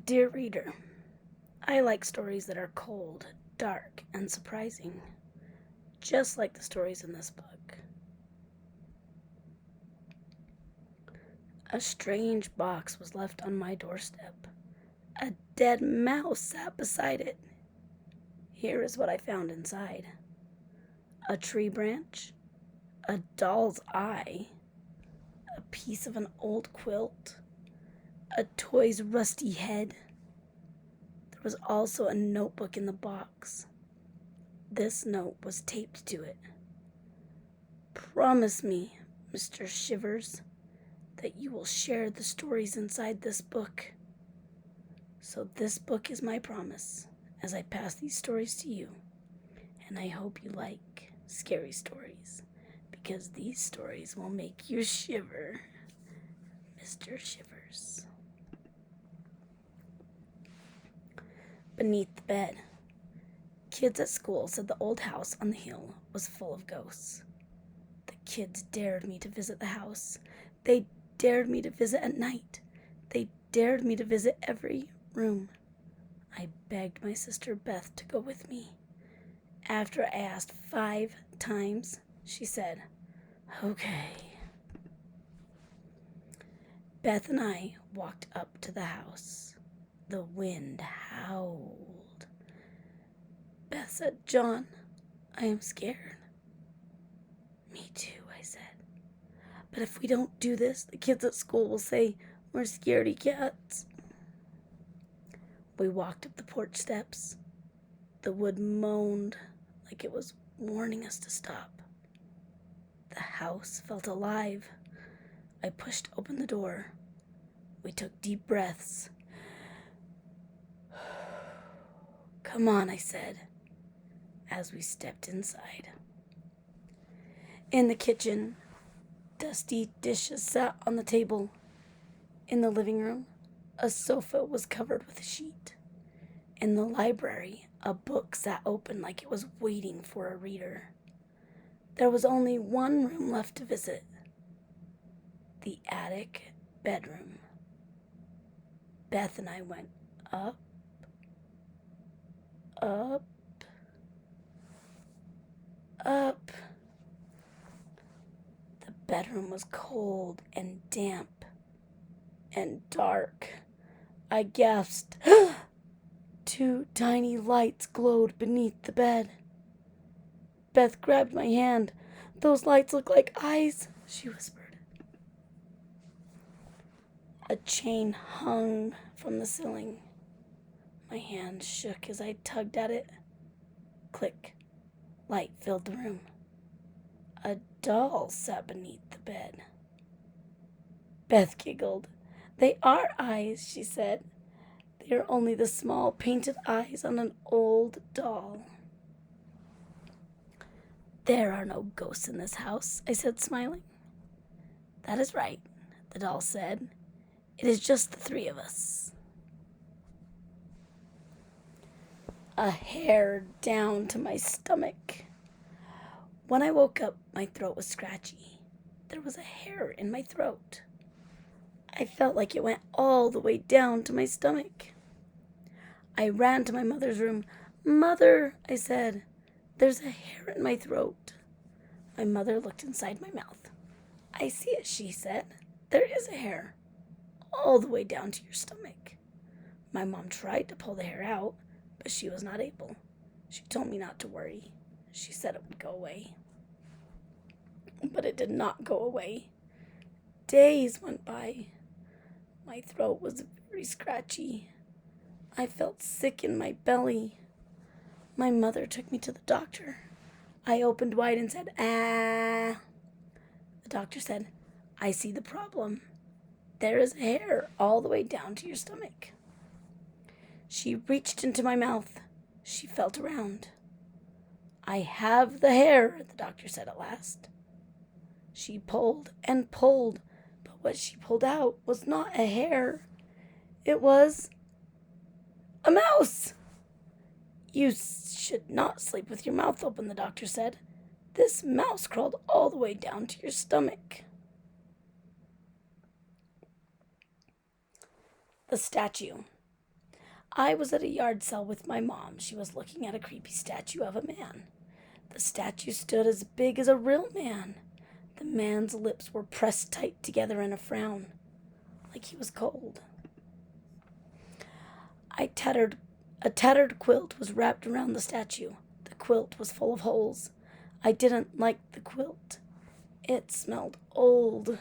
Dear reader, I like stories that are cold, dark, and surprising, just like the stories in this book. A strange box was left on my doorstep. A dead mouse sat beside it. Here is what I found inside: a tree branch, a doll's eye, a piece of an old quilt, a toy's rusty head. There was also a notebook in the box. This note was taped to it. Promise me, Mr. Shivers, that you will share the stories inside this book. So this book is my promise as I pass these stories to you. And I hope you like scary stories, because these stories will make you shiver, Mr. Shivers. Beneath the bed. Kids at school said the old house on the hill was full of ghosts. The kids dared me to visit the house. They dared me to visit at night. They dared me to visit every room. I begged my sister Beth to go with me. After I asked 5 times, she said, "Okay." Beth and I walked up to the house. The wind howled. Beth said, "John, I am scared." "Me too," I said. "But if we don't do this, the kids at school will say we're scaredy cats." We walked up the porch steps. The wood moaned like it was warning us to stop. The house felt alive. I pushed open the door. We took deep breaths. "Come on," I said, as we stepped inside. In the kitchen, dusty dishes sat on the table. In the living room, a sofa was covered with a sheet. In the library, a book sat open like it was waiting for a reader. There was only one room left to visit: the attic bedroom. Beth and I went up, up, up. The bedroom was cold and damp and dark. I gasped. 2 tiny lights glowed beneath the bed. Beth grabbed my hand. "Those lights look like eyes," she whispered. A chain hung from the ceiling. My hand shook as I tugged at it. Click. Light filled the room. A doll sat beneath the bed. Beth giggled. "They are eyes," she said. "They are only the small painted eyes on an old doll." "There are no ghosts in this house," I said, smiling. "That is right," the doll said. "It is just the 3 of us." A hair down to my stomach. When I woke up, my throat was scratchy. There was a hair in my throat. I felt like it went all the way down to my stomach. I ran to my mother's room. "Mother," I said, "there's a hair in my throat." My mother looked inside my mouth. "I see it," she said. "There is a hair all the way down to your stomach." My mom tried to pull the hair out, but she was not able. She told me not to worry. She said it would go away. But it did not go away. Days went by. My throat was very scratchy. I felt sick in my belly. My mother took me to the doctor. I opened wide and said, "Ah." The doctor said, "I see the problem. There is a hair all the way down to your stomach." She reached into my mouth. She felt around. "I have the hair," the doctor said at last. She pulled and pulled, but what she pulled out was not a hair. It was a mouse. "You should not sleep with your mouth open," the doctor said. "This mouse crawled all the way down to your stomach." The statue. I was at a yard sale with my mom. She was looking at a creepy statue of a man. The statue stood as big as a real man. The man's lips were pressed tight together in a frown, like he was cold. A tattered quilt was wrapped around the statue. The quilt was full of holes. I didn't like the quilt. It smelled old.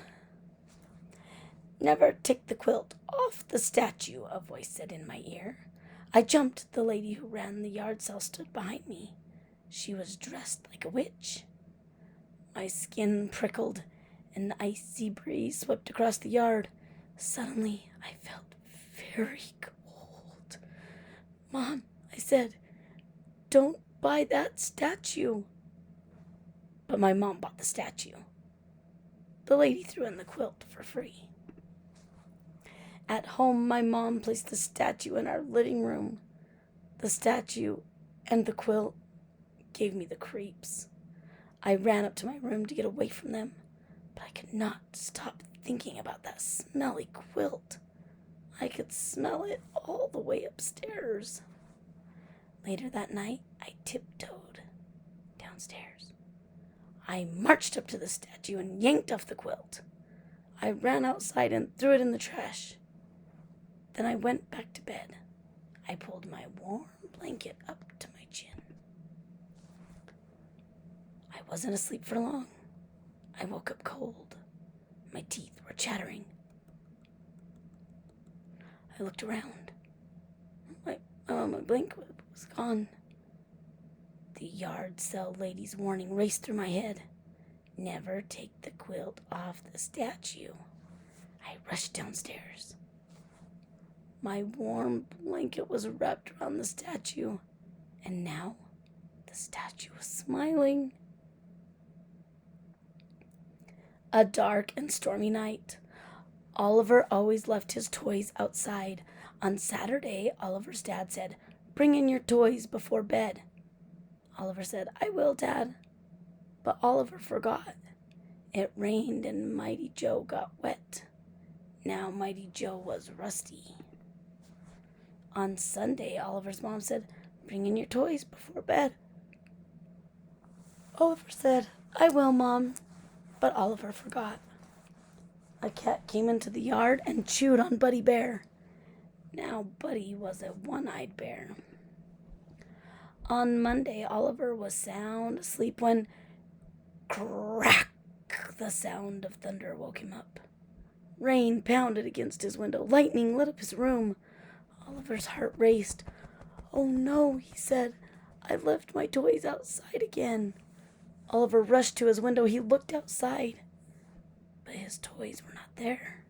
"Never take the quilt off the statue," a voice said in my ear. I jumped. The lady who ran the yard sale stood behind me. She was dressed like a witch. My skin prickled. An icy breeze swept across the yard. Suddenly, I felt very cold. "Mom," I said, "don't buy that statue." But my mom bought the statue. The lady threw in the quilt for free. At home, my mom placed the statue in our living room. The statue and the quilt gave me the creeps. I ran up to my room to get away from them, but I could not stop thinking about that smelly quilt. I could smell it all the way upstairs. Later that night, I tiptoed downstairs. I marched up to the statue and yanked off the quilt. I ran outside and threw it in the trash. Then I went back to bed. I pulled my warm blanket up to my chin. I wasn't asleep for long. I woke up cold. My teeth were chattering. I looked around. My blanket was gone. The yard sale lady's warning raced through my head. Never take the quilt off the statue. I rushed downstairs. My warm blanket was wrapped around the statue, and now the statue was smiling. A dark and stormy night. Oliver always left his toys outside. On Saturday, Oliver's dad said, "Bring in your toys before bed." Oliver said, "I will, Dad." But Oliver forgot. It rained and Mighty Joe got wet. Now Mighty Joe was rusty. On Sunday, Oliver's mom said, "Bring in your toys before bed." Oliver said, "I will, Mom." But Oliver forgot. A cat came into the yard and chewed on Buddy Bear. Now Buddy was a one-eyed bear. On Monday, Oliver was sound asleep when crack! The sound of thunder woke him up. Rain pounded against his window. Lightning lit up his room. Oliver's heart raced. "Oh no," he said. "I left my toys outside again." Oliver rushed to his window. He looked outside, but his toys were not there.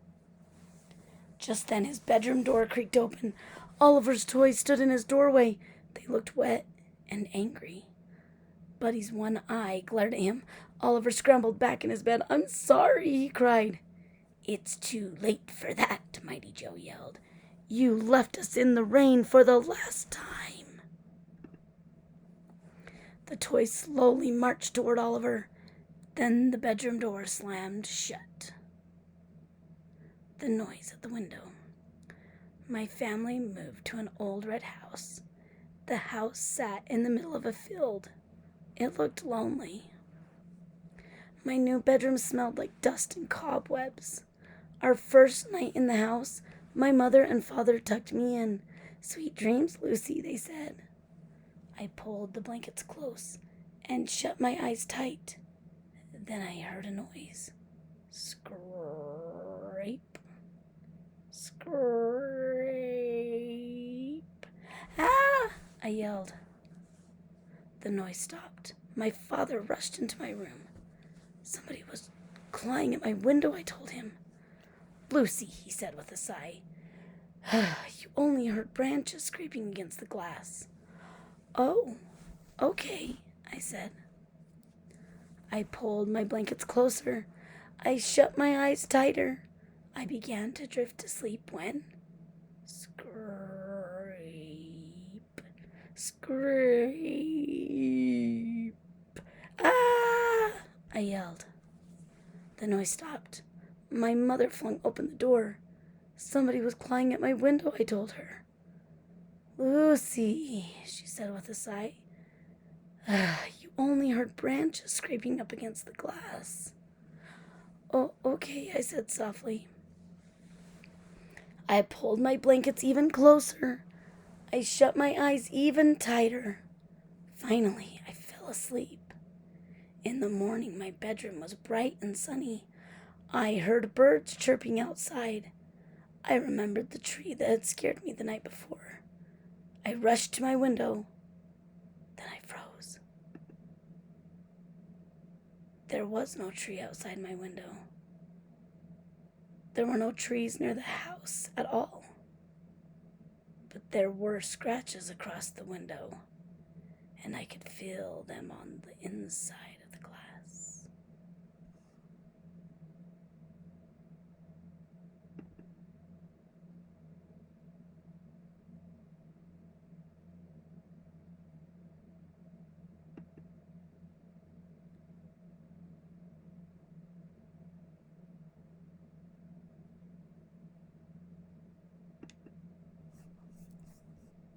Just then his bedroom door creaked open. Oliver's toys stood in his doorway. They looked wet and angry. Buddy's one eye glared at him. Oliver scrambled back in his bed. "I'm sorry," he cried. "It's too late for that," Mighty Joe yelled. "You left us in the rain for the last time." The toys slowly marched toward Oliver. Then the bedroom door slammed shut. The noise at the window. My family moved to an old red house. The house sat in the middle of a field. It looked lonely. My new bedroom smelled like dust and cobwebs. Our first night in the house, my mother and father tucked me in. "Sweet dreams, Lucy," they said. I pulled the blankets close and shut my eyes tight. Then I heard a noise. Scrape. Scrape. "Ah!" I yelled. The noise stopped. My father rushed into my room. "Somebody was clawing at my window," I told him. "Lucy," he said with a sigh, "you only heard branches scraping against the glass." "Oh, okay," I said. I pulled my blankets closer. I shut my eyes tighter. I began to drift to sleep when scrape, scrape. "Ah!" I yelled. The noise stopped. My mother flung open the door. "Somebody was clawing at my window," I told her. Lucy, she said with a sigh, you only heard branches scraping up against the glass. Oh, okay, I said softly. I pulled my blankets even closer. I shut my eyes even tighter. Finally, I fell asleep. In the morning, my bedroom was bright and sunny. I heard birds chirping outside. I remembered the tree that had scared me the night before. I rushed to my window. Then I froze. There was no tree outside my window. There were no trees near the house at all. But there were scratches across the window, and I could feel them on the inside